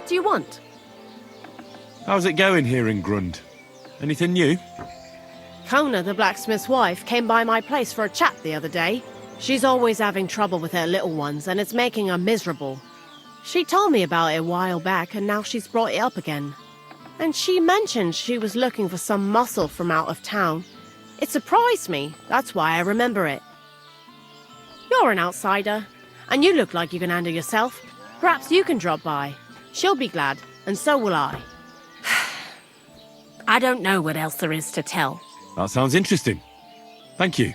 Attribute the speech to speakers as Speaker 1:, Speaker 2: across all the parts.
Speaker 1: What do you want?
Speaker 2: How's it going here in Grund? Anything new?
Speaker 1: Kona, the blacksmith's wife, came by my place for a chat the other day. She's always having trouble with her little ones, and it's making her miserable. She told me about it a while back, and now she's brought it up again. And she mentioned she was looking for some muscle from out of town. It surprised me, that's why I remember it. You're an outsider, and you look like you can handle yourself. Perhaps you can drop by. She'll be glad, and so will I. I don't know what else there is to tell.
Speaker 2: That sounds interesting. Thank you.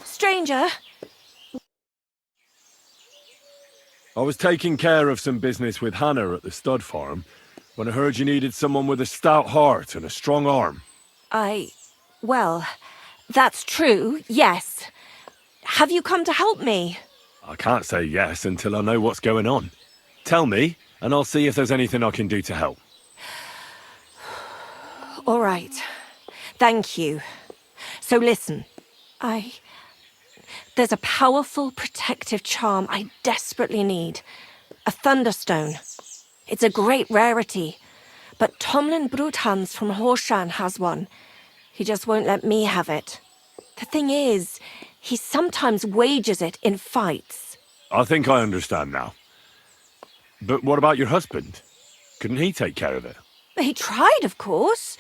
Speaker 3: Stranger.
Speaker 2: I was taking care of some business with Hannah at the stud farm when I heard you needed someone with a stout heart and a strong arm.
Speaker 3: Well, that's true, yes. Have you come to help me?
Speaker 2: I can't say yes until I know what's going on. Tell me, and I'll see if there's anything I can do to help.
Speaker 3: All right. Thank you. So listen, there's a powerful protective charm I desperately need. A thunderstone. It's a great rarity. But Tomlin Bruthans from Horshan has one. He just won't let me have it. The thing is, he sometimes wages it in fights.
Speaker 2: I think I understand now. But what about your husband? Couldn't he take care of it?
Speaker 3: He tried, of course.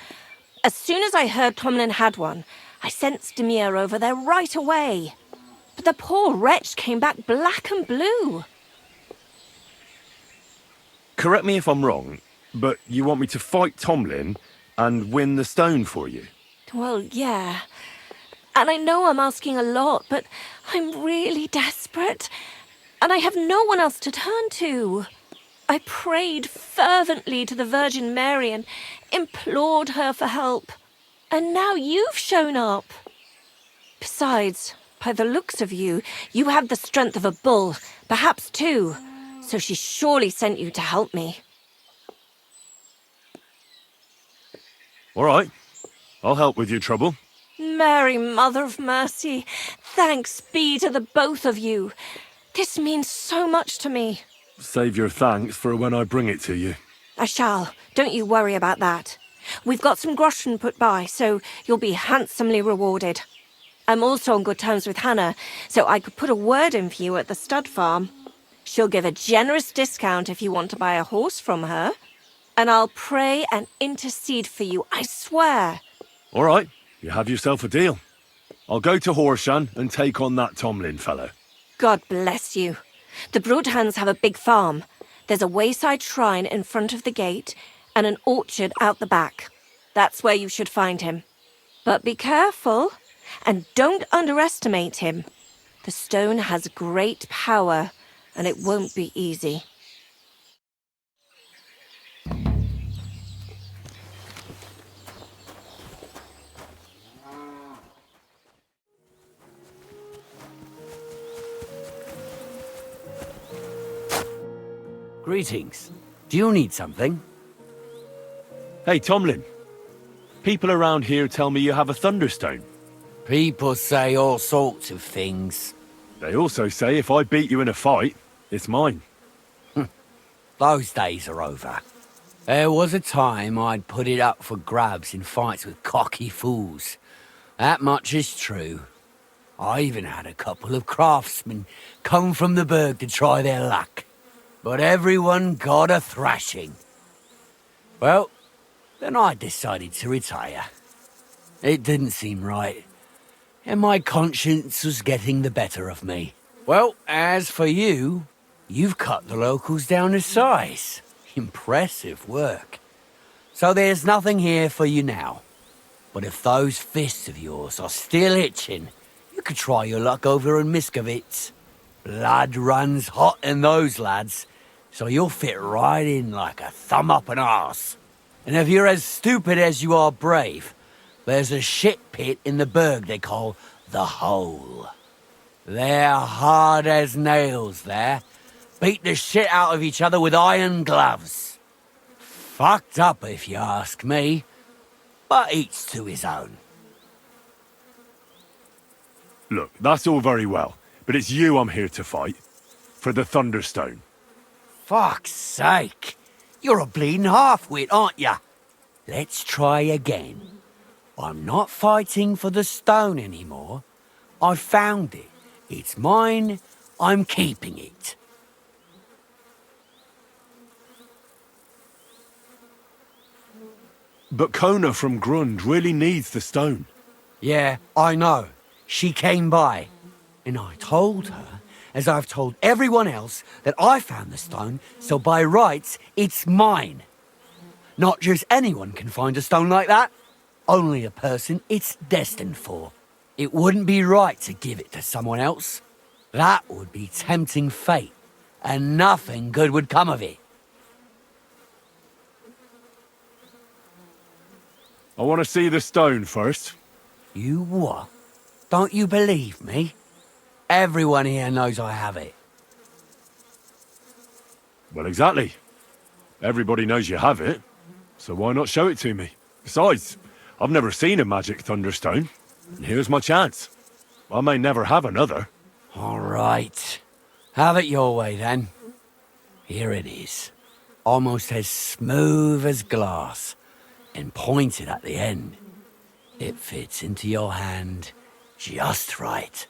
Speaker 3: As soon as I heard Tomlin had one, I sent Stamir over there right away. But the poor wretch came back black and blue.
Speaker 2: Correct me if I'm wrong, but you want me to fight Tomlin and win the stone for you?
Speaker 3: Well, yeah. And I know I'm asking a lot, but I'm really desperate. And I have no one else to turn to. I prayed fervently to the Virgin Mary and implored her for help. And now you've shown up. Besides, by the looks of you, you have the strength of a bull, perhaps two. So she surely sent you to help me.
Speaker 2: All right. I'll help with your trouble.
Speaker 3: Mary, Mother of Mercy, thanks be to the both of you. This means so much to me.
Speaker 2: Save your thanks for when I bring it to you.
Speaker 3: I shall. Don't you worry about that. We've got some groschen put by, so you'll be handsomely rewarded. I'm also on good terms with Hannah, so I could put a word in for you at the stud farm. She'll give a generous discount if you want to buy a horse from her. And I'll pray and intercede for you, I swear.
Speaker 2: All right, you have yourself a deal. I'll go to Horshan and take on that Tomlin fellow.
Speaker 3: God bless you. The Broadhands have a big farm. There's a wayside shrine in front of the gate and an orchard out the back. That's where you should find him. But be careful, and don't underestimate him. The stone has great power, and it won't be easy.
Speaker 4: Greetings. Do you need something?
Speaker 2: Hey, Tomlin. People around here tell me you have a thunderstone.
Speaker 4: People say all sorts of things.
Speaker 2: They also say if I beat you in a fight, it's mine.
Speaker 4: Those days are over. There was a time I'd put it up for grabs in fights with cocky fools. That much is true. I even had a couple of craftsmen come from the burg to try their luck. But everyone got a thrashing. Well, then I decided to retire. It didn't seem right, and my conscience was getting the better of me. Well, as for you, you've cut the locals down to size. Impressive work. So there's nothing here for you now. But if those fists of yours are still itching, you could try your luck over in Miskovitz. Blood runs hot in those lads, so you'll fit right in like a thumb up an arse. And if you're as stupid as you are brave, there's a shit pit in the burg they call the Hole. They're hard as nails there. Beat the shit out of each other with iron gloves. Fucked up if you ask me, but each to his own.
Speaker 2: Look, that's all very well, but it's you I'm here to fight. For the Thunderstone.
Speaker 4: Fuck's sake. You're a bleeding half-wit, aren't ya? Let's try again. I'm not fighting for the stone anymore. I found it. It's mine. I'm keeping it.
Speaker 2: But Kona from Grund really needs the stone.
Speaker 4: Yeah, I know. She came by. And I told her, as I've told everyone else, that I found the stone, so by rights, it's mine. Not just anyone can find a stone like that. Only a person it's destined for. It wouldn't be right to give it to someone else. That would be tempting fate, and nothing good would come of it.
Speaker 2: I want to see the stone first.
Speaker 4: You what? Don't you believe me? Everyone here knows I have it.
Speaker 2: Well, exactly. Everybody knows you have it, so why not show it to me? Besides, I've never seen a magic thunderstone, and here's my chance. I may never have another.
Speaker 4: All right. Have it your way, then. Here it is. Almost as smooth as glass, and pointed at the end. It fits into your hand just right.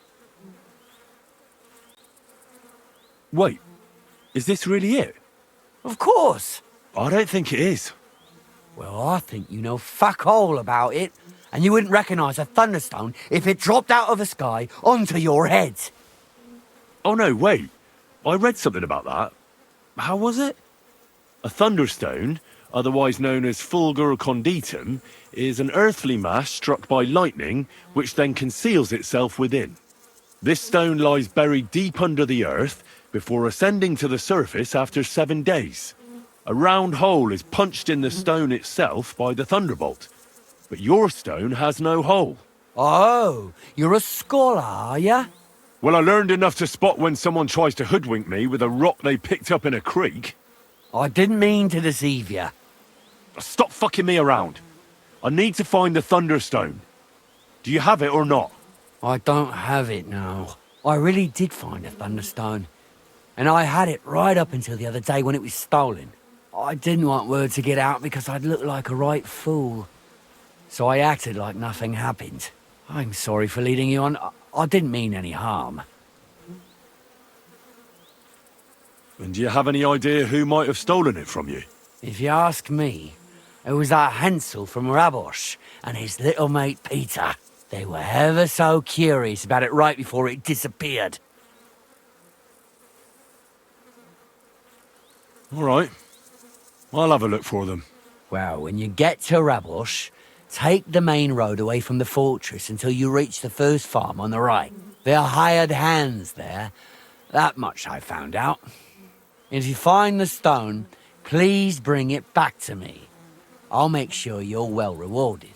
Speaker 2: Wait, is this really it?
Speaker 4: Of course.
Speaker 2: I don't think it is.
Speaker 4: Well, I think you know fuck all about it, and you wouldn't recognise a thunderstone if it dropped out of the sky onto your head.
Speaker 2: Oh no, wait. I read something about that. How was it? A thunderstone, otherwise known as fulgur conditum, is an earthly mass struck by lightning, which then conceals itself within. This stone lies buried deep under the earth before ascending to the surface after 7 days. A round hole is punched in the stone itself by the thunderbolt, but your stone has no hole.
Speaker 4: Oh, you're a scholar, are ya?
Speaker 2: Well, I learned enough to spot when someone tries to hoodwink me with a rock they picked up in a creek.
Speaker 4: I didn't mean to deceive you.
Speaker 2: Stop fucking me around. I need to find the Thunderstone. Do you have it or not?
Speaker 4: I don't have it now. I really did find a thunderstone. And I had it right up until the other day when it was stolen. I didn't want word to get out because I'd look like a right fool. So I acted like nothing happened. I'm sorry for leading you on. I didn't mean any harm.
Speaker 2: And do you have any idea who might have stolen it from you?
Speaker 4: If you ask me, it was that Hansel from Rabosh and his little mate Peter. They were ever so curious about it right before it disappeared.
Speaker 2: All right. I'll have a look for them.
Speaker 4: Well, when you get to Rabosh, take the main road away from the fortress until you reach the first farm on the right. They're hired hands there. That much I found out. If you find the stone, please bring it back to me. I'll make sure you're well rewarded.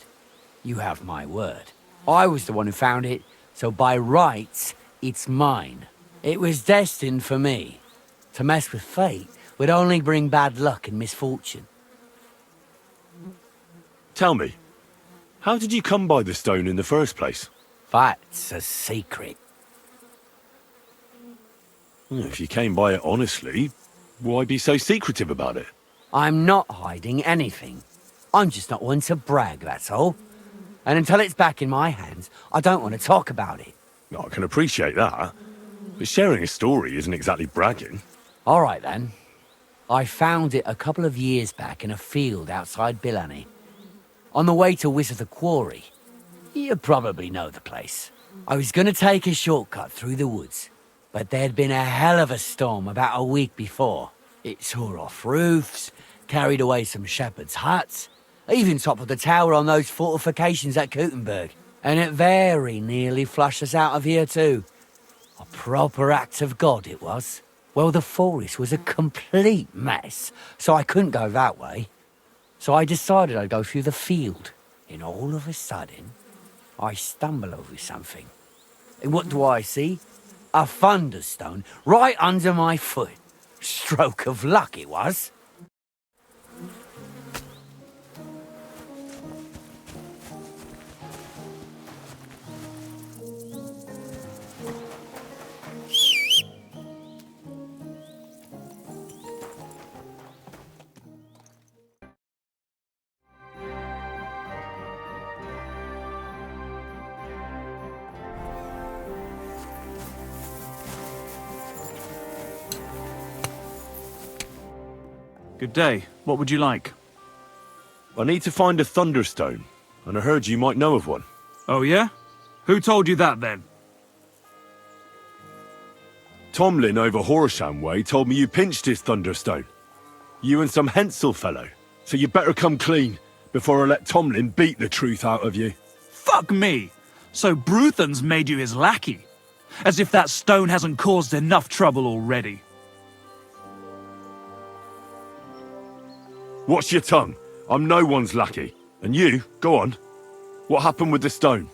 Speaker 4: You have my word. I was the one who found it, so by rights, it's mine. It was destined for me. To mess with fate would only bring bad luck and misfortune.
Speaker 2: Tell me, how did you come by the stone in the first place?
Speaker 4: That's a secret.
Speaker 2: If you came by it honestly, why be so secretive about it?
Speaker 4: I'm not hiding anything. I'm just not one to brag, that's all. And until it's back in my hands, I don't want to talk about it.
Speaker 2: I can appreciate that, but sharing a story isn't exactly bragging.
Speaker 4: All right, then. I found it a couple of years back in a field outside Billany. On the way to Wizard Quarry. You probably know the place. I was going to take a shortcut through the woods, but there'd been a hell of a storm about a week before. It tore off roofs, carried away some shepherds' huts, even toppled the tower on those fortifications at Kuttenberg. And it very nearly flushed us out of here too. A proper act of God it was. Well, the forest was a complete mess, so I couldn't go that way. So I decided I'd go through the field. And all of a sudden, I stumble over something. And what do I see? A thunderstone right under my foot. Stroke of luck it was.
Speaker 5: Good day. What would you like?
Speaker 2: I need to find a thunderstone, and I heard you might know of one.
Speaker 5: Oh, yeah? Who told you that, then?
Speaker 2: Tomlin over Horsham Way told me you pinched his thunderstone. You and some Hensel fellow. So you better come clean before I let Tomlin beat the truth out of you.
Speaker 5: Fuck me! So Bruthan's made you his lackey? As if that stone hasn't caused enough trouble already.
Speaker 2: Watch your tongue. I'm no one's lackey. And you, go on. What happened with the stone?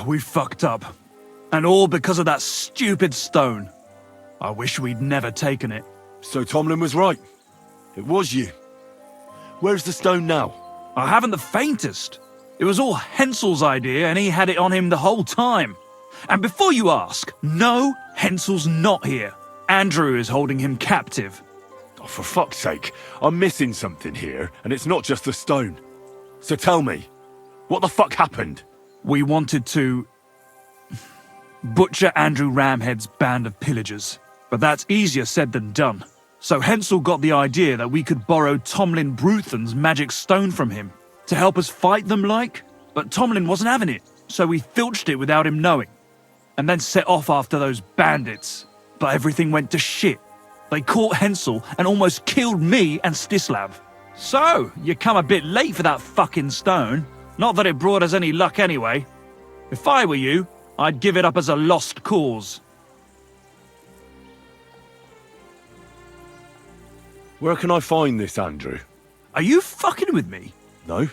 Speaker 5: We fucked up. And all because of that stupid stone. I wish we'd never taken it.
Speaker 2: So Tomlin was right. It was you. Where's the stone now?
Speaker 5: I haven't the faintest. It was all Hensel's idea and he had it on him the whole time. And before you ask, no, Hensel's not here. Andrew is holding him captive.
Speaker 2: Oh, for fuck's sake, I'm missing something here, and it's not just the stone. So tell me, what the fuck happened?
Speaker 5: We wanted to butcher Andrew Ramhead's band of pillagers, but that's easier said than done. So Hensel got the idea that we could borrow Tomlin Bruthan's magic stone from him to help us fight them like, but Tomlin wasn't having it, so we filched it without him knowing, and then set off after those bandits. But everything went to shit. They caught Hensel and almost killed me and Stislav. So, you come a bit late for that fucking stone. Not that it brought us any luck anyway. If I were you, I'd give it up as a lost cause.
Speaker 2: Where can I find this, Andrew?
Speaker 5: Are you fucking with me?
Speaker 2: No.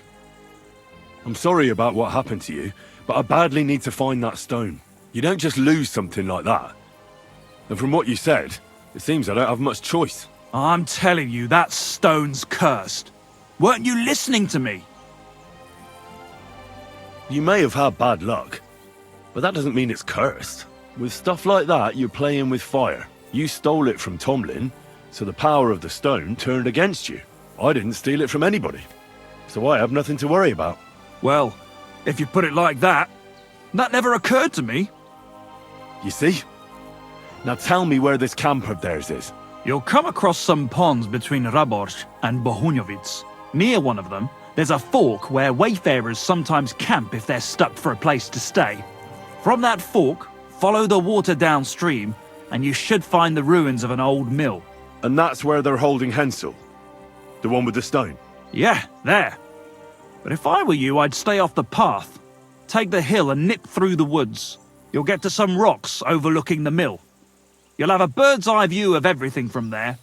Speaker 2: I'm sorry about what happened to you, but I badly need to find that stone. You don't just lose something like that. And from what you said, it seems I don't have much choice.
Speaker 5: I'm telling you, that stone's cursed. Weren't you listening to me?
Speaker 2: You may have had bad luck, but that doesn't mean it's cursed. With stuff like that, you're playing with fire. You stole it from Tomlin, so the power of the stone turned against you. I didn't steal it from anybody, so I have nothing to worry about.
Speaker 5: Well, if you put it like that, that never occurred to me.
Speaker 2: You see? Now tell me where this camp of theirs is.
Speaker 5: You'll come across some ponds between Raborz and Bohunjovic. Near one of them, there's a fork where wayfarers sometimes camp if they're stuck for a place to stay. From that fork, follow the water downstream, and you should find the ruins of an old mill.
Speaker 2: And that's where they're holding Hensel? The one with the stone?
Speaker 5: Yeah, there. But if I were you, I'd stay off the path. Take the hill and nip through the woods. You'll get to some rocks overlooking the mill. You'll have a bird's eye view of everything from there.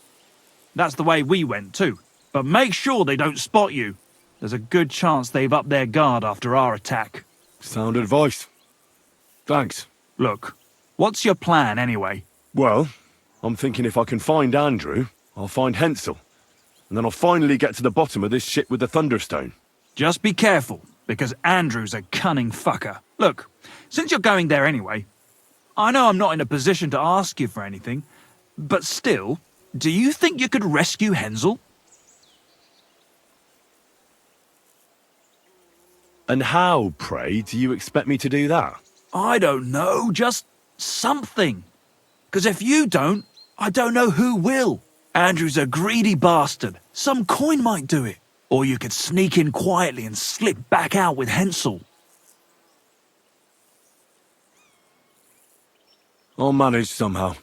Speaker 5: That's the way we went too. But make sure they don't spot you. There's a good chance they've upped their guard after our attack.
Speaker 2: Sound advice. Thanks.
Speaker 5: Look, what's your plan anyway?
Speaker 2: Well, I'm thinking if I can find Andrew, I'll find Hensel. And then I'll finally get to the bottom of this shit with the Thunderstone.
Speaker 5: Just be careful, because Andrew's a cunning fucker. Look, since you're going there anyway, I know I'm not in a position to ask you for anything, but still, do you think you could rescue Hensel?
Speaker 2: And how, pray, do you expect me to do that?
Speaker 5: I don't know, just something. Because if you don't, I don't know who will. Andrew's a greedy bastard. Some coin might do it. Or you could sneak in quietly and slip back out with Hensel.
Speaker 2: I'll manage somehow.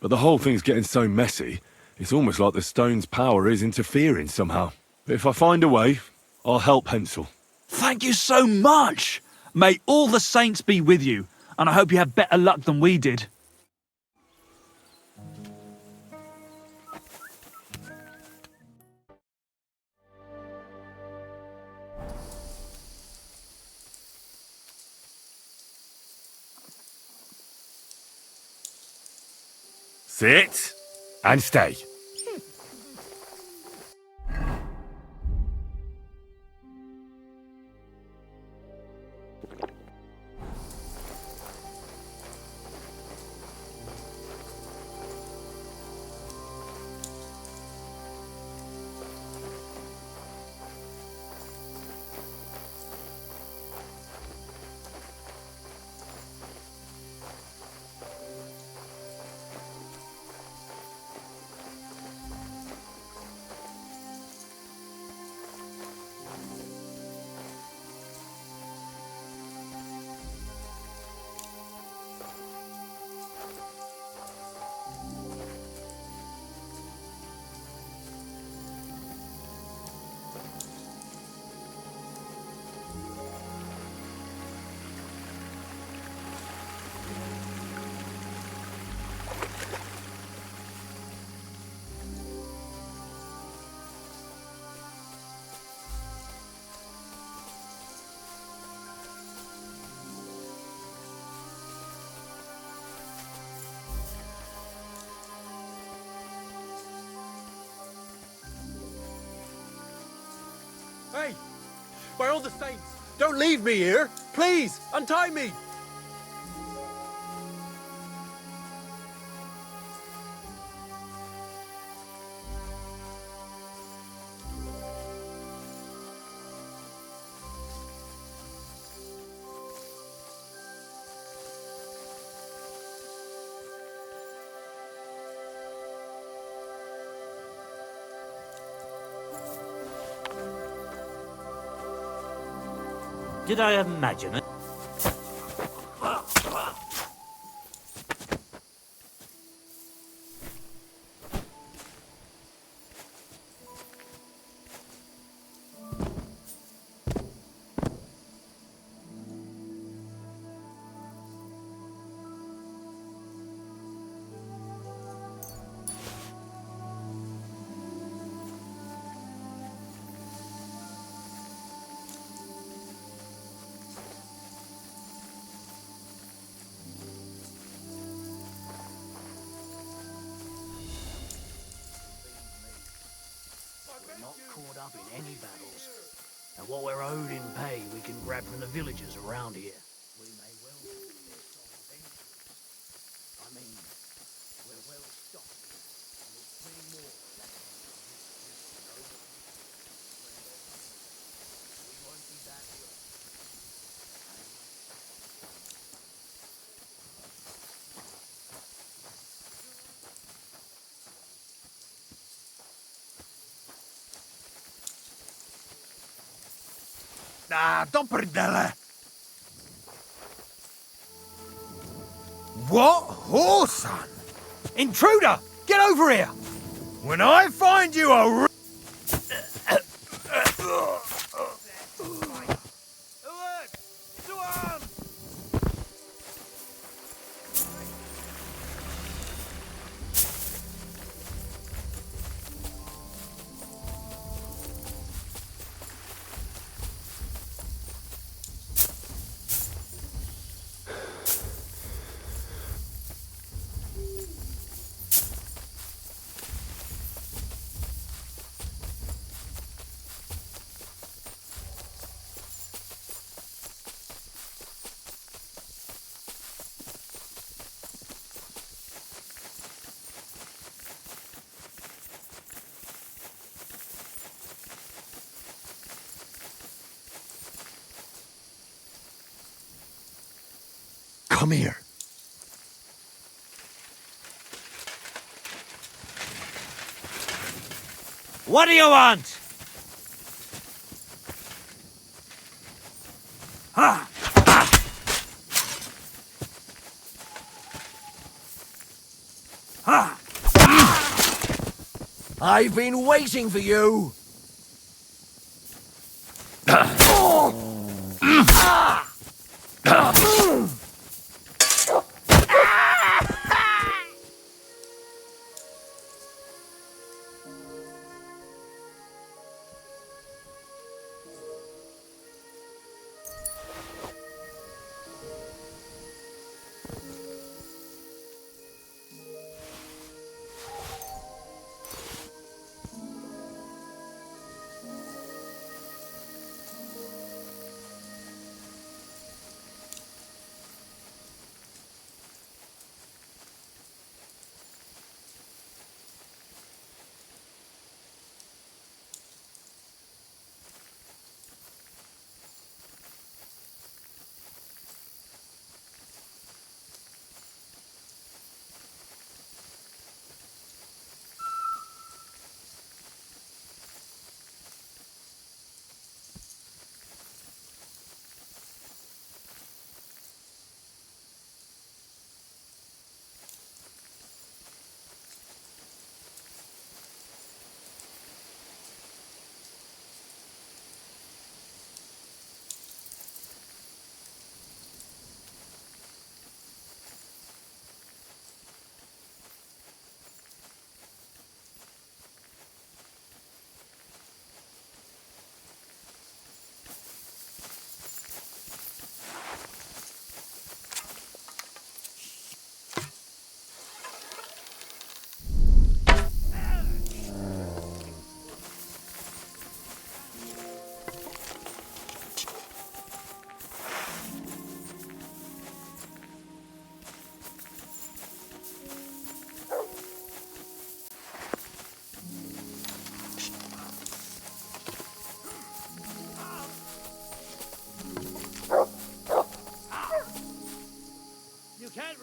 Speaker 2: But the whole thing's getting so messy, it's almost like the stone's power is interfering somehow. But if I find a way, I'll help Hensel.
Speaker 5: Thank you so much! May all the saints be with you, and I hope you have better luck than we did.
Speaker 2: Sit and stay.
Speaker 6: Hey! By all the saints, don't leave me here! Please, untie me!
Speaker 7: Did I imagine it?
Speaker 8: Not caught up in any battles. And what we're owed in pay, we can grab from the villagers around here. We may well do this eventually. I mean, we're well stocked, and there's plenty more of that. We won't be badly off.
Speaker 6: Ah, Dopperdelle! What horse, son? Intruder! Get over here! When I find you a... Come here.
Speaker 7: What do you want?
Speaker 6: Ha! Ha! I've been waiting for you.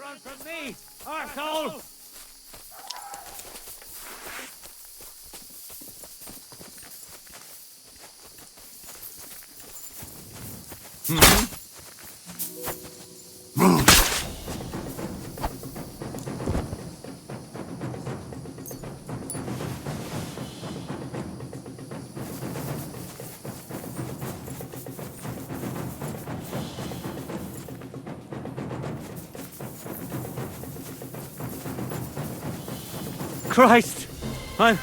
Speaker 7: run from me, arsehole! Christ! I'm...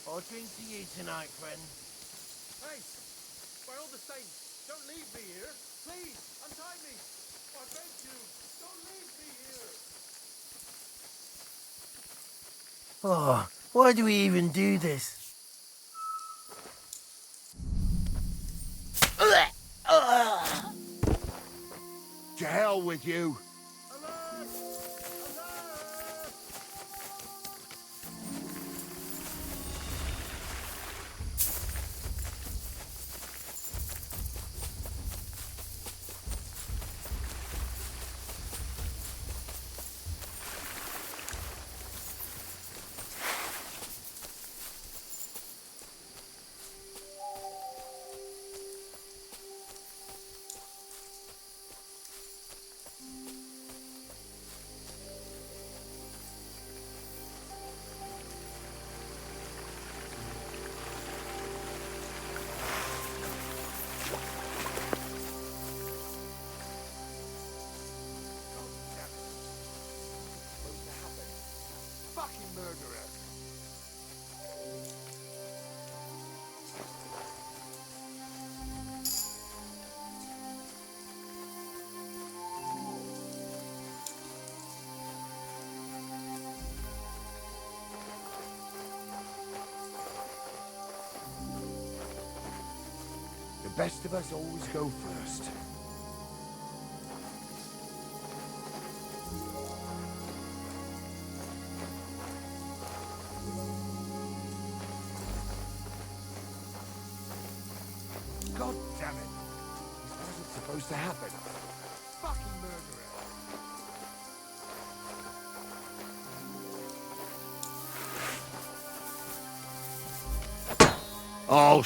Speaker 8: I'll drink to you tonight, friend.
Speaker 6: Hey! By all the saints, don't leave me here! Please, untie me! I beg you, don't leave me here!
Speaker 8: Oh, why do we even do this?
Speaker 6: To hell with you! Fucking murderer! The best of us always go first. God damn it! This wasn't supposed to happen. Fucking murderer! Oh,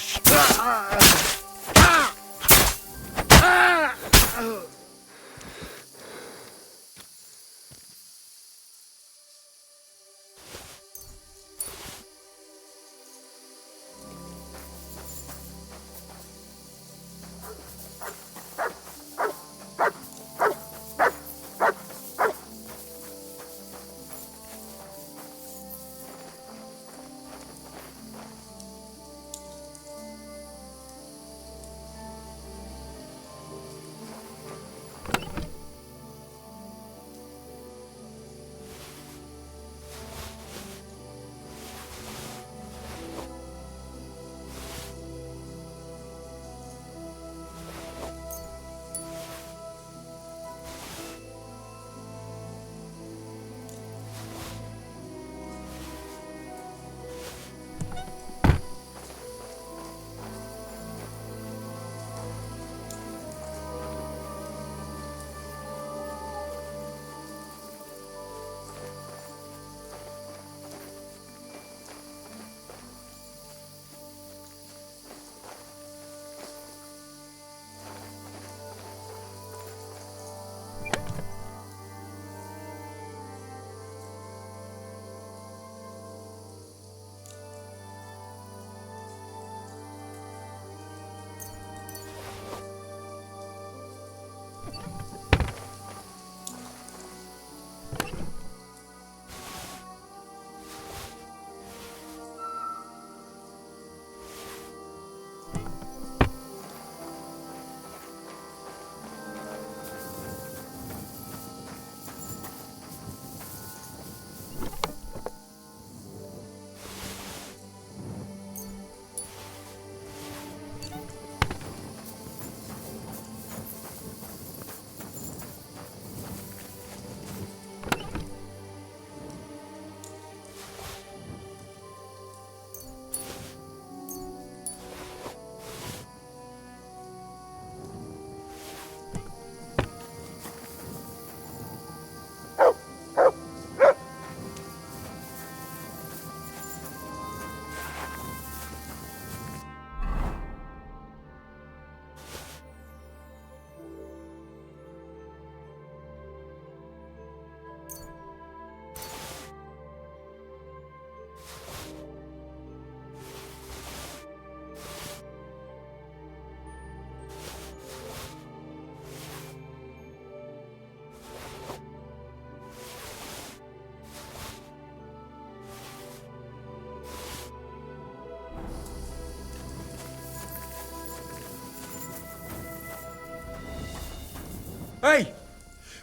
Speaker 6: Hey!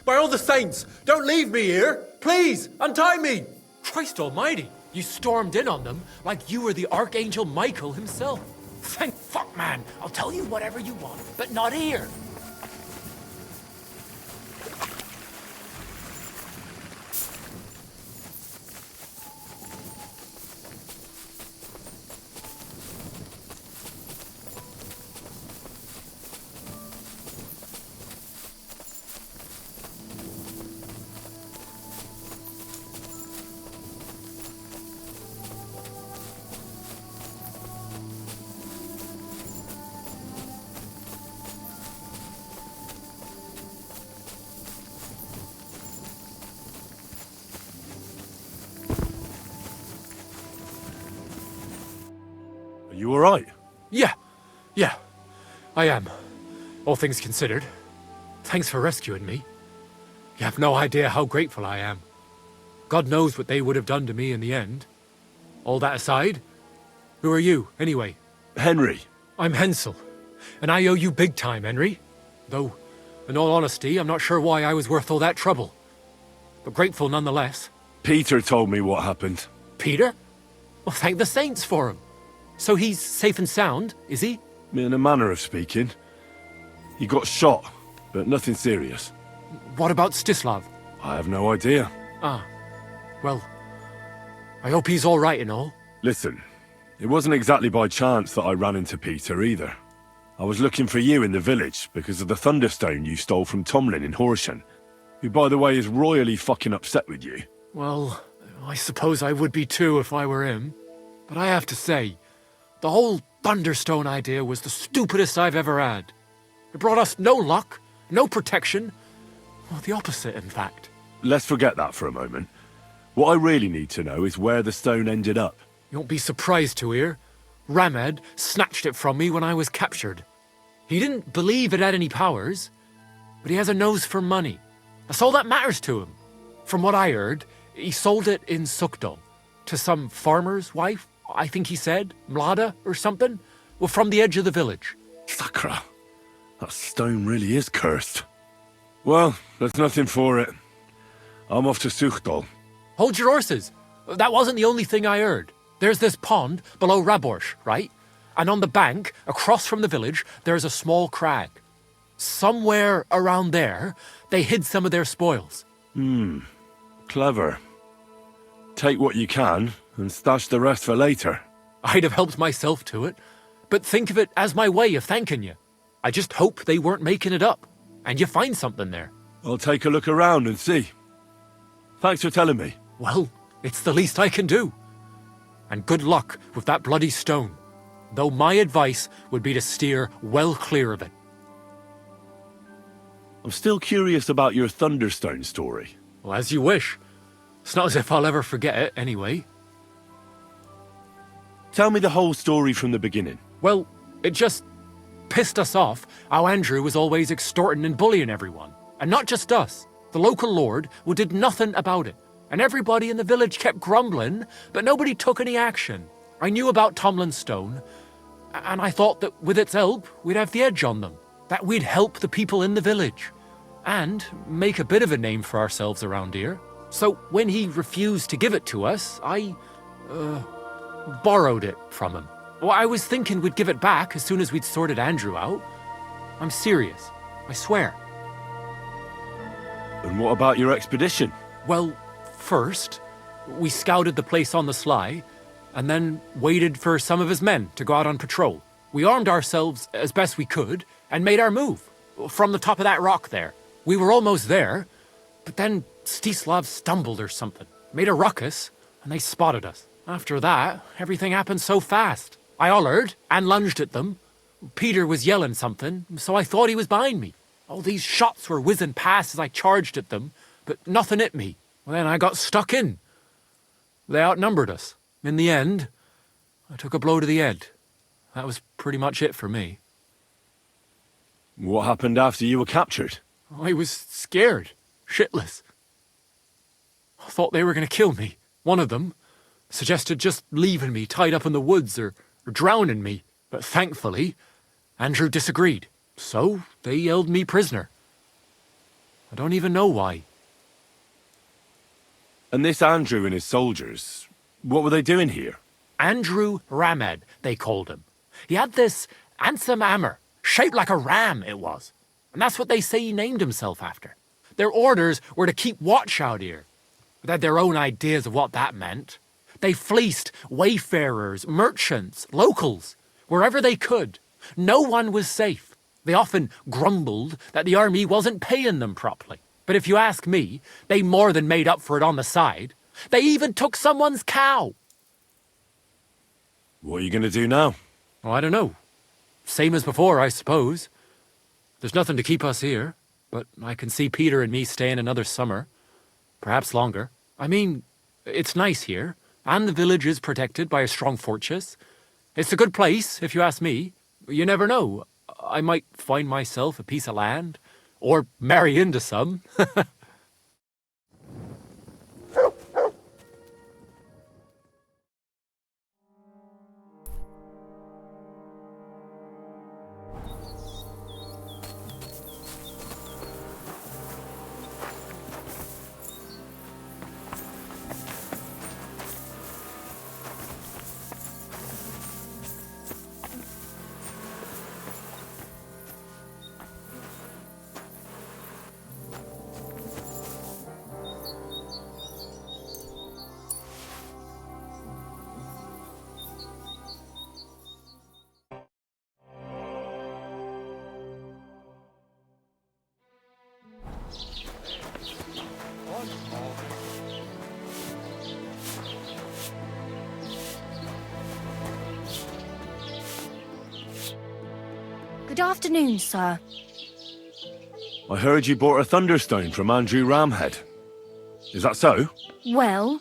Speaker 6: By all the saints, don't leave me here! Please, untie me!
Speaker 9: Christ almighty, you stormed in on them like you were the Archangel Michael himself. Thank fuck, man. I'll tell you whatever you want, but not here.
Speaker 2: Are you alright?
Speaker 9: Yeah, I am. All things considered. Thanks for rescuing me. You have no idea how grateful I am. God knows what they would have done to me in the end. All that aside, who are you, anyway?
Speaker 2: Henry.
Speaker 9: I'm Hensel, and I owe you big time, Henry. Though, in all honesty, I'm not sure why I was worth all that trouble. But grateful nonetheless.
Speaker 2: Peter told me what happened.
Speaker 9: Peter? Well, thank the saints for him. So he's safe and sound, is he?
Speaker 2: In a manner of speaking. He got shot, but nothing serious.
Speaker 9: What about Stislav?
Speaker 2: I have no idea.
Speaker 9: Ah, well, I hope he's all right and all.
Speaker 2: Listen, it wasn't exactly by chance that I ran into Peter either. I was looking for you in the village because of the Thunderstone you stole from Tomlin in Horsham, who, by the way, is royally fucking upset with you.
Speaker 9: Well, I suppose I would be too if I were him. But I have to say, the whole Thunderstone idea was the stupidest I've ever had. It brought us no luck, no protection. Well, the opposite, in fact.
Speaker 2: Let's forget that for a moment. What I really need to know is where the stone ended up.
Speaker 9: You won't be surprised to hear. Ramed snatched it from me when I was captured. He didn't believe it had any powers, but he has a nose for money. That's all that matters to him. From what I heard, he sold it in Sukdal to some farmer's wife, I think he said, Mlada or something, well, from the edge of the village.
Speaker 2: Sakra, that stone really is cursed. Well, there's nothing for it. I'm off to Sukdal.
Speaker 9: Hold your horses. That wasn't the only thing I heard. There's this pond below Raborsh, right? And on the bank, across from the village, there's a small crag. Somewhere around there, they hid some of their spoils.
Speaker 2: Clever. Take what you can and stash the rest for later.
Speaker 9: I'd have helped myself to it, but think of it as my way of thanking you. I just hope they weren't making it up, and you find something there.
Speaker 2: I'll take a look around and see. Thanks for telling me.
Speaker 9: Well, it's the least I can do. And good luck with that bloody stone, though my advice would be to steer well clear of it.
Speaker 2: I'm still curious about your Thunderstone story.
Speaker 9: Well, as you wish. It's not as if I'll ever forget it, anyway.
Speaker 2: Tell me the whole story from the beginning.
Speaker 9: Well, it just pissed us off how Andrew was always extorting and bullying everyone. And not just us. The local lord who did nothing about it. And everybody in the village kept grumbling, but nobody took any action. I knew about Tomlin's stone, and I thought that with its help, we'd have the edge on them. That we'd help the people in the village. And make a bit of a name for ourselves around here. So when he refused to give it to us, I borrowed it from him. Well, I was thinking we'd give it back as soon as we'd sorted Andrew out. I'm serious. I swear.
Speaker 2: And what about your expedition?
Speaker 9: Well, first, we scouted the place on the sly, and then waited for some of his men to go out on patrol. We armed ourselves as best we could, and made our move, from the top of that rock there. We were almost there, but then Stislav stumbled or something, made a ruckus, and they spotted us. After that, everything happened so fast. I hollered and lunged at them, Peter was yelling something, so I thought he was behind me. All these shots were whizzing past as I charged at them, but nothing hit me. Well, then I got stuck in. They outnumbered us. In the end, I took a blow to the head. That was pretty much it for me.
Speaker 2: What happened after you were captured?
Speaker 9: I was scared, shitless. I thought they were going to kill me. One of them suggested just leaving me tied up in the woods or drowning me. But thankfully, Andrew disagreed. So they held me prisoner. I don't even know why.
Speaker 2: And this Andrew and his soldiers, what were they doing here?
Speaker 9: Andrew Ramhead, they called him. He had this handsome hammer, shaped like a ram it was. And that's what they say he named himself after. Their orders were to keep watch out here. They had their own ideas of what that meant. They fleeced wayfarers, merchants, locals, wherever they could. No one was safe. They often grumbled that the army wasn't paying them properly. But if you ask me, they more than made up for it on the side. They even took someone's cow.
Speaker 2: What are you going to do now?
Speaker 9: Oh, I don't know. Same as before, I suppose. There's nothing to keep us here, but I can see Peter and me staying another summer. Perhaps longer. I mean, it's nice here, and the village is protected by a strong fortress. It's a good place, if you ask me. You never know. I might find myself a piece of land, or marry into some.
Speaker 10: Good afternoon, sir.
Speaker 2: I heard you bought a thunderstone from Andrew Ramhead. Is that so?
Speaker 10: Well,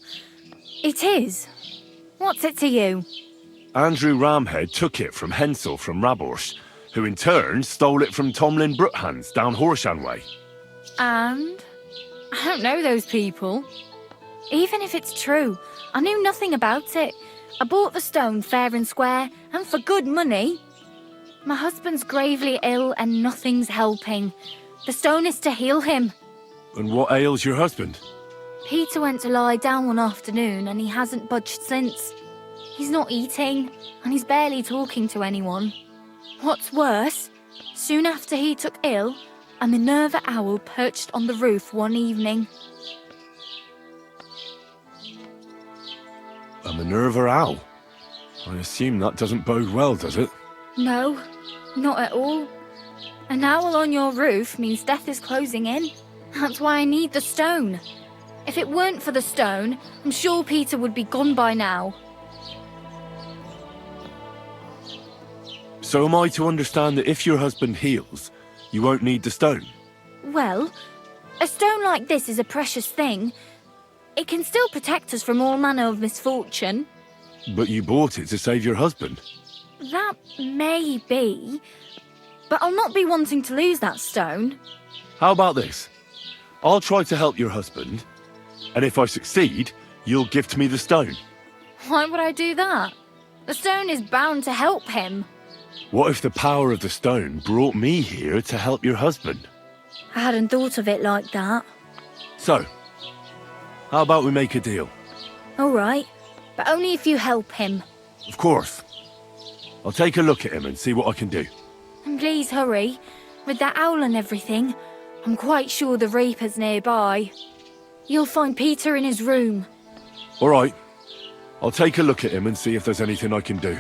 Speaker 10: it is. What's it to you?
Speaker 2: Andrew Ramhead took it from Hensel from Raborsh, who in turn stole it from Tomlin Brookhans down Horshan way.
Speaker 10: And? I don't know those people. Even if it's true, I knew nothing about it. I bought the stone fair and square, and for good money. My husband's gravely ill and nothing's helping. The stone is to heal him.
Speaker 2: And what ails your husband?
Speaker 10: Peter went to lie down one afternoon and he hasn't budged since. He's not eating, and he's barely talking to anyone. What's worse, soon after he took ill, a Minerva owl perched on the roof one evening.
Speaker 2: A Minerva owl? I assume that doesn't bode well, does it?
Speaker 10: No, not at all. An owl on your roof means death is closing in. That's why I need the stone. If it weren't for the stone, I'm sure Peter would be gone by now.
Speaker 2: So am I to understand that if your husband heals, you won't need the stone?
Speaker 10: Well, a stone like this is a precious thing. It can still protect us from all manner of misfortune.
Speaker 2: But you bought it to save your husband.
Speaker 10: That may be, but I'll not be wanting to lose that stone.
Speaker 2: How about this? I'll try to help your husband, and if I succeed, you'll gift me the stone.
Speaker 10: Why would I do that? The stone is bound to help him.
Speaker 2: What if the power of the stone brought me here to help your husband?
Speaker 10: I hadn't thought of it like that.
Speaker 2: So, how about we make a deal?
Speaker 10: All right, but only if you help him.
Speaker 2: Of course. I'll take a look at him and see what I can do.
Speaker 10: And please hurry. With that owl and everything, I'm quite sure the Reaper's nearby. You'll find Peter in his room.
Speaker 2: All right. I'll take a look at him and see if there's anything I can do.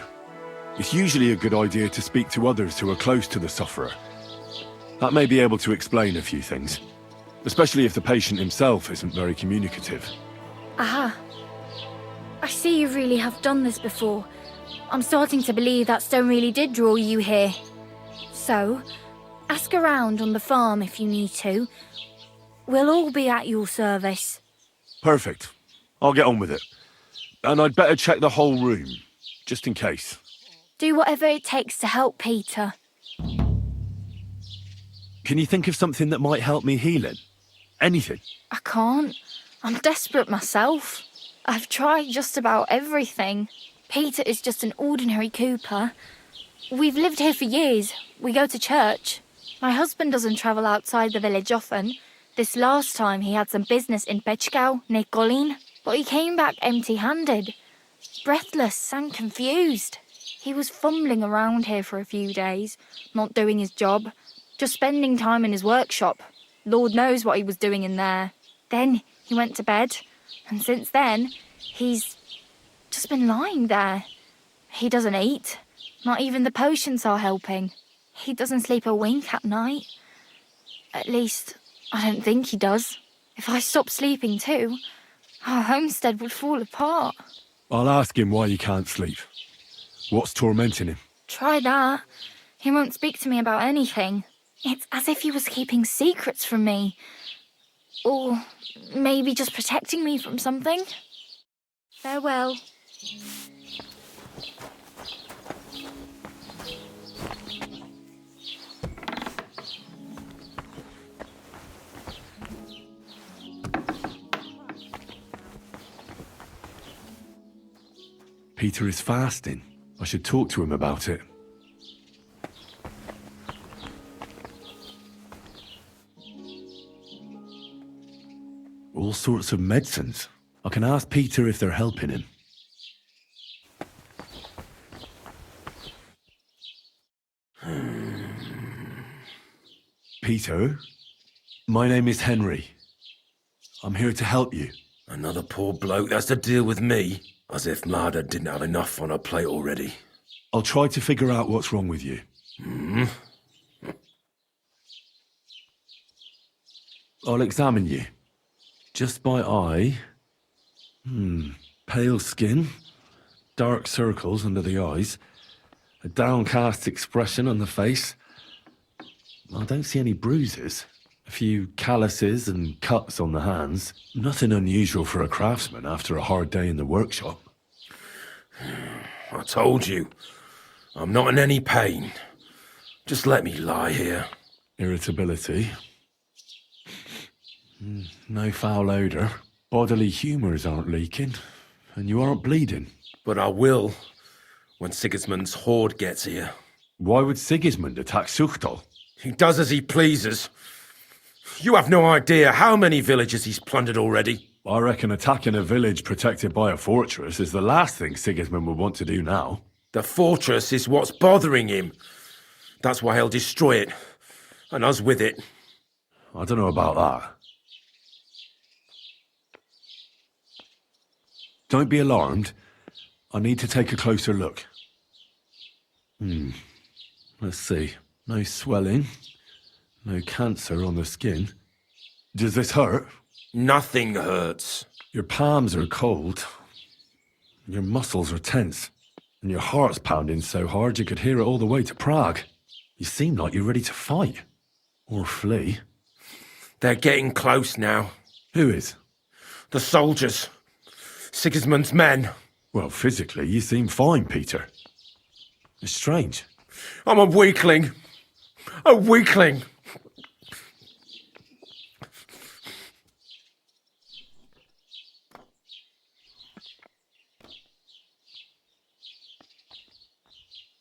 Speaker 2: It's usually a good idea to speak to others who are close to the sufferer. That may be able to explain a few things, especially if the patient himself isn't very communicative.
Speaker 10: Aha. I see you really have done this before. I'm starting to believe that stone really did draw you here. So, ask around on the farm if you need to. We'll all be at your service.
Speaker 2: Perfect. I'll get on with it. And I'd better check the whole room, just in case.
Speaker 10: Do whatever it takes to help Peter.
Speaker 2: Can you think of something that might help me healing? Anything?
Speaker 10: I can't. I'm desperate myself. I've tried just about everything. Peter is just an ordinary Cooper. We've lived here for years. We go to church. My husband doesn't travel outside the village often. This last time he had some business in Pechgau, near Kolin, but he came back empty-handed, breathless and confused. He was fumbling around here for a few days, not doing his job, just spending time in his workshop. Lord knows what he was doing in there. Then he went to bed, and since then, he's just been lying there. He doesn't eat. Not even the potions are helping. He doesn't sleep a wink at night. At least, I don't think he does. If I stopped sleeping too, our homestead would fall apart.
Speaker 2: I'll ask him why he can't sleep. What's tormenting him?
Speaker 10: Try that. He won't speak to me about anything. It's as if he was keeping secrets from me. Or maybe just protecting me from something. Farewell.
Speaker 2: Peter is fasting. I should talk to him about it. All sorts of medicines. I can ask Peter if they're helping him. Peter, my name is Henry. I'm here to help you.
Speaker 11: Another poor bloke that's to deal with me. As if Mlada didn't have enough on her plate already.
Speaker 2: I'll try to figure out what's wrong with you. I'll examine you. Just by eye. Pale skin. Dark circles under the eyes. A downcast expression on the face. I don't see any bruises. A few calluses and cuts on the hands. Nothing unusual for a craftsman after a hard day in the workshop.
Speaker 11: I told you. I'm not in any pain. Just let me lie here.
Speaker 2: Irritability. No foul odour. Bodily humours aren't leaking. And you aren't bleeding.
Speaker 11: But I will when Sigismund's horde gets here.
Speaker 2: Why would Sigismund attack Suchtal?
Speaker 11: He does as he pleases. You have no idea how many villages he's plundered already.
Speaker 2: I reckon attacking a village protected by a fortress is the last thing Sigismund would want to do now.
Speaker 11: The fortress is what's bothering him. That's why he'll destroy it. And us with it.
Speaker 2: I don't know about that. Don't be alarmed. I need to take a closer look. Let's see. No swelling. No cancer on the skin. Does this hurt?
Speaker 11: Nothing hurts.
Speaker 2: Your palms are cold. Your muscles are tense. And your heart's pounding so hard you could hear it all the way to Prague. You seem like you're ready to fight. Or flee.
Speaker 11: They're getting close now.
Speaker 2: Who is?
Speaker 11: The soldiers. Sigismund's men.
Speaker 2: Well, physically, you seem fine, Peter. It's strange.
Speaker 11: I'm a weakling. A weakling.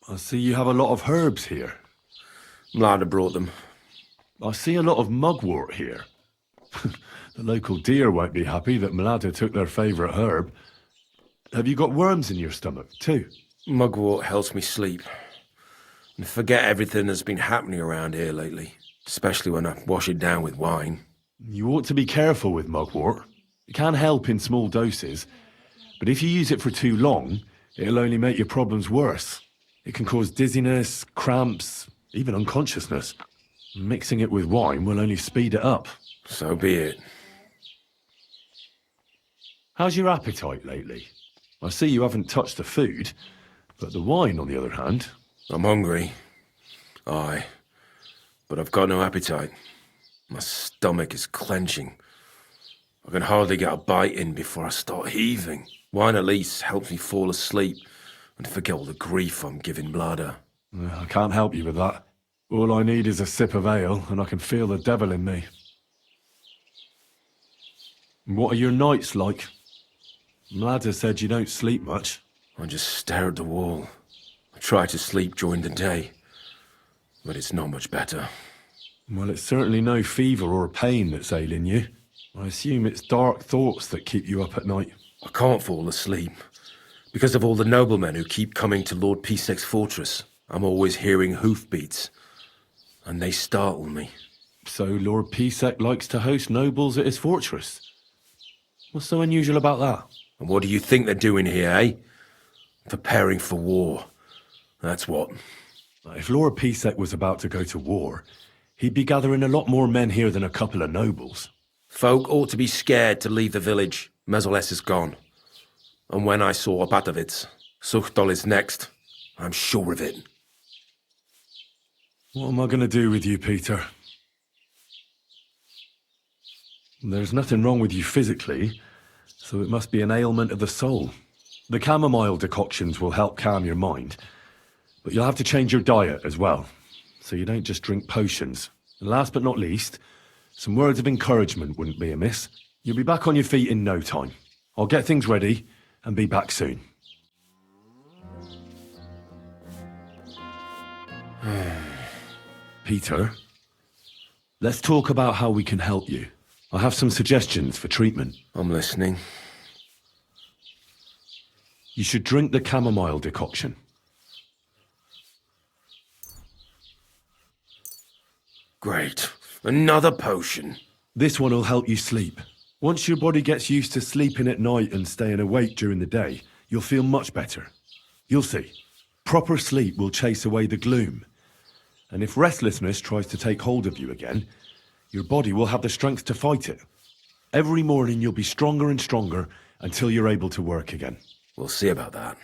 Speaker 2: I see you have a lot of herbs here.
Speaker 11: Mlada brought them.
Speaker 2: I see a lot of mugwort here. The local deer won't be happy that Mlada took their favourite herb. Have you got worms in your stomach, too?
Speaker 11: Mugwort helps me sleep. And forget everything that's been happening around here lately. Especially when I wash it down with wine.
Speaker 2: You ought to be careful with mugwort. It can help in small doses. But if you use it for too long, it'll only make your problems worse. It can cause dizziness, cramps, even unconsciousness. Mixing it with wine will only speed it up.
Speaker 11: So be it.
Speaker 2: How's your appetite lately? I see you haven't touched the food, but the wine, on the other hand...
Speaker 11: I'm hungry. Aye. but I've got no appetite. My stomach is clenching. I can hardly get a bite in before I start heaving. Wine at least helps me fall asleep and forget all the grief I'm giving Mlada.
Speaker 2: I can't help you with that. All I need is a sip of ale, and I can feel the devil in me. What are your nights like? Mlada said you don't sleep much.
Speaker 11: I just stare at the wall. I try to sleep during the day, but it's not much better.
Speaker 2: Well, it's certainly no fever or pain that's ailing you. I assume it's dark thoughts that keep you up at night.
Speaker 11: I can't fall asleep because of all the noblemen who keep coming to Lord Pisek's fortress. I'm always hearing hoofbeats, and they startle me.
Speaker 2: So Lord Pisek likes to host nobles at his fortress? What's so unusual about that?
Speaker 11: And what do you think they're doing here, eh? Preparing for war. That's what.
Speaker 2: If Lord Pisek was about to go to war, he'd be gathering a lot more men here than a couple of nobles.
Speaker 11: Folk ought to be scared to leave the village. Mezoles is gone. And when I saw Opatovitz, Suchtol is next. I'm sure of it.
Speaker 2: What am I going to do with you, Peter? There's nothing wrong with you physically, so it must be an ailment of the soul. The chamomile decoctions will help calm your mind, but you'll have to change your diet as well, so you don't just drink potions. And last but not least, some words of encouragement wouldn't be amiss. You'll be back on your feet in no time. I'll get things ready and be back soon. Peter, let's talk about how we can help you. I have some suggestions for treatment.
Speaker 11: I'm listening.
Speaker 2: You should drink the chamomile decoction.
Speaker 11: Great. Another potion.
Speaker 2: This one will help you sleep. Once your body gets used to sleeping at night and staying awake during the day, you'll feel much better. You'll see. Proper sleep will chase away the gloom. And if restlessness tries to take hold of you again, your body will have the strength to fight it. Every morning you'll be stronger and stronger until you're able to work again.
Speaker 11: We'll see about that.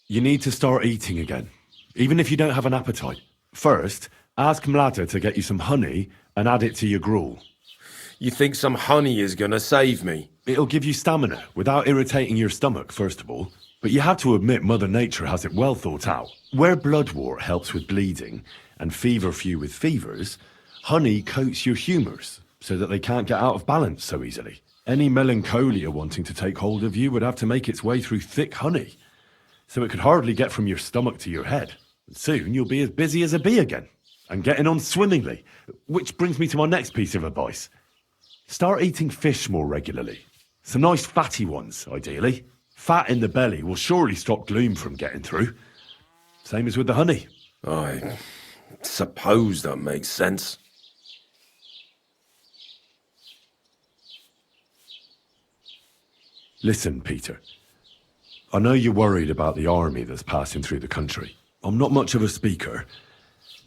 Speaker 2: You need to start eating again, even if you don't have an appetite. First, ask Mlada to get you some honey and add it to your gruel.
Speaker 11: You think some honey is gonna save me?
Speaker 2: It'll give you stamina without irritating your stomach, first of all. But you have to admit Mother Nature has it well thought out. Where bloodwort helps with bleeding and feverfew with fevers, honey coats your humours so that they can't get out of balance so easily. Any melancholia wanting to take hold of you would have to make its way through thick honey, so it could hardly get from your stomach to your head. And soon you'll be as busy as a bee again, and getting on swimmingly, which brings me to my next piece of advice. Start eating fish more regularly. Some nice fatty ones, ideally. Fat in the belly will surely stop gloom from getting through. Same as with the honey.
Speaker 11: I suppose that makes sense.
Speaker 2: Listen, Peter. I know you're worried about the army that's passing through the country. I'm not much of a speaker,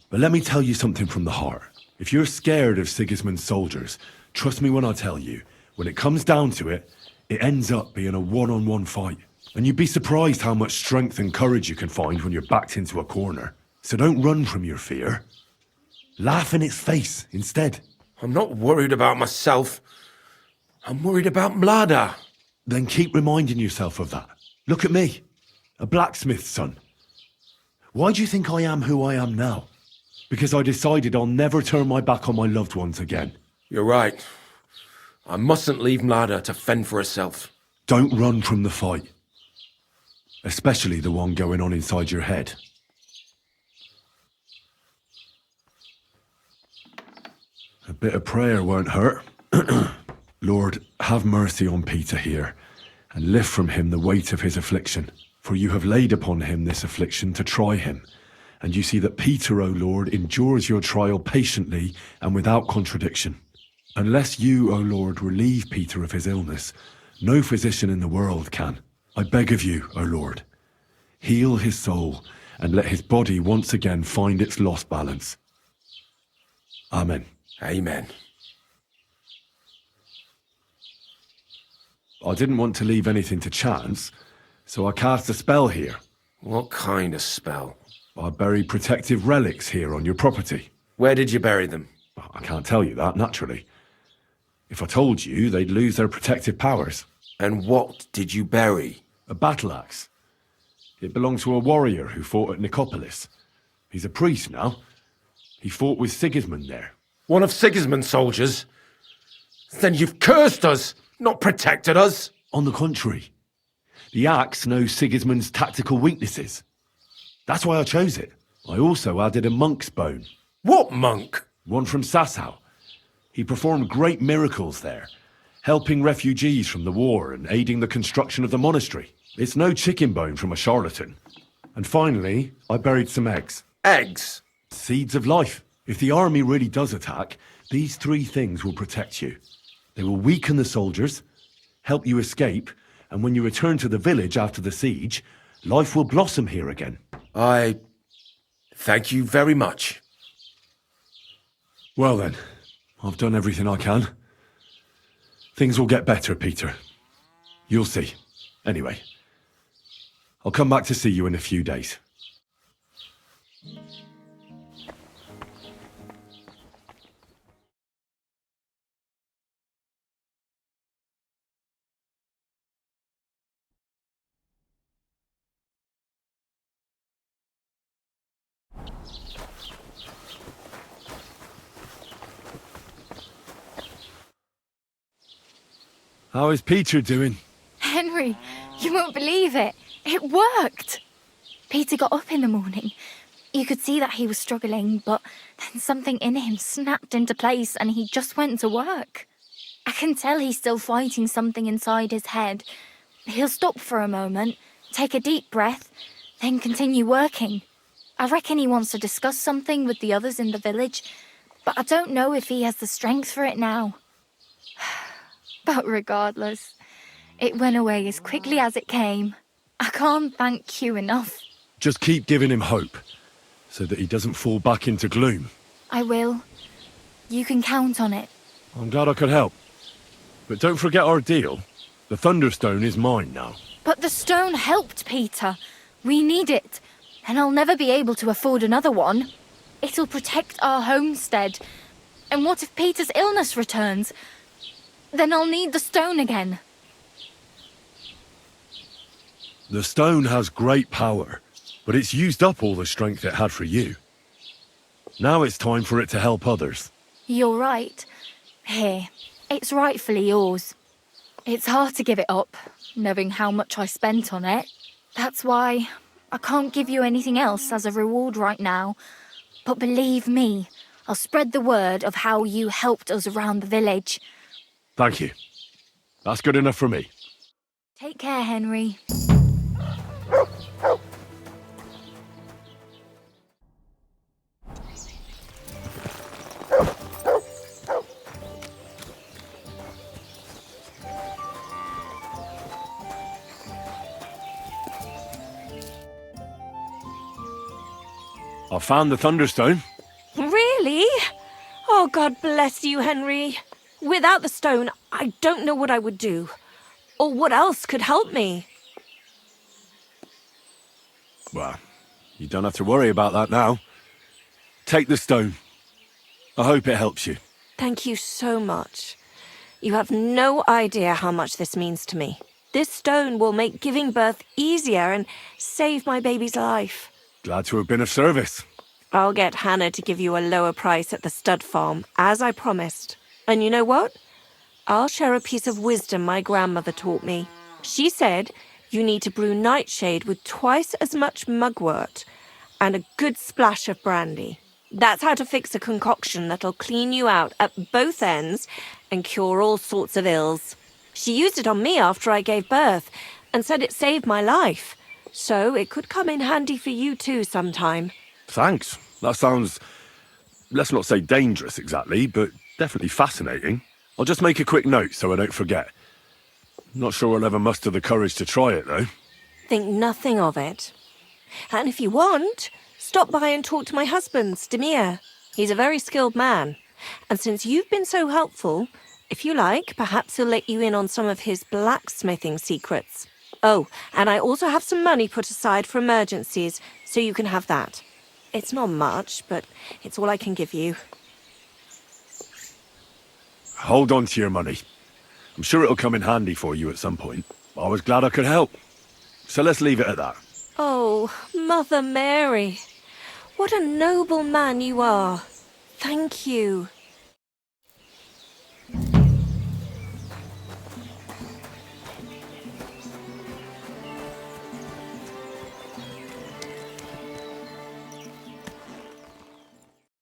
Speaker 2: but let me tell you something from the heart. If you're scared of Sigismund's soldiers, trust me when I tell you, when it comes down to it, it ends up being a one-on-one fight. And you'd be surprised how much strength and courage you can find when you're backed into a corner. So don't run from your fear. Laugh in its face instead.
Speaker 11: I'm not worried about myself. I'm worried about Mlada.
Speaker 2: Then keep reminding yourself of that. Look at me, a blacksmith's son. Why do you think I am who I am now? Because I decided I'll never turn my back on my loved ones again.
Speaker 11: You're right. I mustn't leave Mlada to fend for herself.
Speaker 2: Don't run from the fight. Especially the one going on inside your head. A bit of prayer won't hurt. Lord, have mercy on Peter here, and lift from him the weight of his affliction. For you have laid upon him this affliction to try him. And you see that Peter, O Lord, endures your trial patiently and without contradiction. Unless you, O Lord, relieve Peter of his illness, no physician in the world can. I beg of you, O Lord, heal his soul and let his body once again find its lost balance. Amen.
Speaker 11: Amen.
Speaker 2: I didn't want to leave anything to chance, so I cast a spell here.
Speaker 11: What kind of spell?
Speaker 2: I bury protective relics here on your property.
Speaker 11: Where did you bury them?
Speaker 2: Well, I can't tell you that, naturally. If I told you, they'd lose their protective powers.
Speaker 11: And what did you bury?
Speaker 2: A battle axe. It belonged to a warrior who fought at Nicopolis. He's a priest now. He fought with Sigismund there.
Speaker 11: One of Sigismund's soldiers? Then you've cursed us, not protected us.
Speaker 2: On the contrary, the axe knows Sigismund's tactical weaknesses. That's why I chose it. I also added a monk's bone.
Speaker 11: What monk?
Speaker 2: One from Sasau. He performed great miracles there, helping refugees from the war and aiding the construction of the monastery. It's no chicken bone from a charlatan. And finally, I buried some eggs.
Speaker 11: Eggs?
Speaker 2: Seeds of life. If the army really does attack, these 3 things will protect you. They will weaken the soldiers, help you escape, and when you return to the village after the siege, life will blossom here again.
Speaker 11: I thank you very much.
Speaker 2: Well then, I've done everything I can. Things will get better, Peter. You'll see. Anyway, I'll come back to see you in a few days. How is Peter doing?
Speaker 10: Henry, you won't believe it. It worked. Peter got up in the morning. You could see that he was struggling, but then something in him snapped into place and he just went to work. I can tell he's still fighting something inside his head. He'll stop for a moment, take a deep breath, then continue working. I reckon he wants to discuss something with the others in the village, but I don't know if he has the strength for it now. But regardless, it went away as quickly as it came. I can't thank you enough.
Speaker 2: Just keep giving him hope, so that he doesn't fall back into gloom.
Speaker 10: I will. You can count on it.
Speaker 2: I'm glad I could help. But don't forget our deal. The Thunderstone is mine now.
Speaker 10: But the stone helped, Peter. We need it. And I'll never be able to afford another one. It'll protect our homestead. And what if Peter's illness returns? Then I'll need the stone again.
Speaker 2: The stone has great power, but it's used up all the strength it had for you. Now it's time for it to help others.
Speaker 10: You're right. Here, it's rightfully yours. It's hard to give it up, knowing how much I spent on it. That's why I can't give you anything else as a reward right now. But believe me, I'll spread the word of how you helped us around the village.
Speaker 2: Thank you. That's good enough for me.
Speaker 10: Take care, Henry.
Speaker 2: I found the Thunderstone.
Speaker 3: Really? Oh, God bless you, Henry. Without the stone, I don't know what I would do. Or what else could help me.
Speaker 2: Well, you don't have to worry about that now. Take the stone. I hope it helps you.
Speaker 3: Thank you so much. You have no idea how much this means to me. This stone will make giving birth easier and save my baby's life.
Speaker 2: Glad to have been of service.
Speaker 3: I'll get Hannah to give you a lower price at the stud farm, as I promised. And you know what? I'll share a piece of wisdom my grandmother taught me. She said you need to brew nightshade with twice as much mugwort and a good splash of brandy. That's how to fix a concoction that'll clean you out at both ends and cure all sorts of ills. She used it on me after I gave birth and said it saved my life. So it could come in handy for you too sometime.
Speaker 2: Thanks. That sounds, let's not say dangerous exactly, but definitely fascinating. I'll just make a quick note so I don't forget. Not sure I'll ever muster the courage to try it, though.
Speaker 3: Think nothing of it. And if you want, stop by and talk to my husband, Stamir. He's a very skilled man. And since you've been so helpful, if you like, perhaps he'll let you in on some of his blacksmithing secrets. Oh, and I also have some money put aside for emergencies, so you can have that. It's not much, but it's all I can give you.
Speaker 2: Hold on to your money. I'm sure it'll come in handy for you at some point. I was glad I could help. So let's leave it at that.
Speaker 3: Oh, Mother Mary. What a noble man you are. Thank you.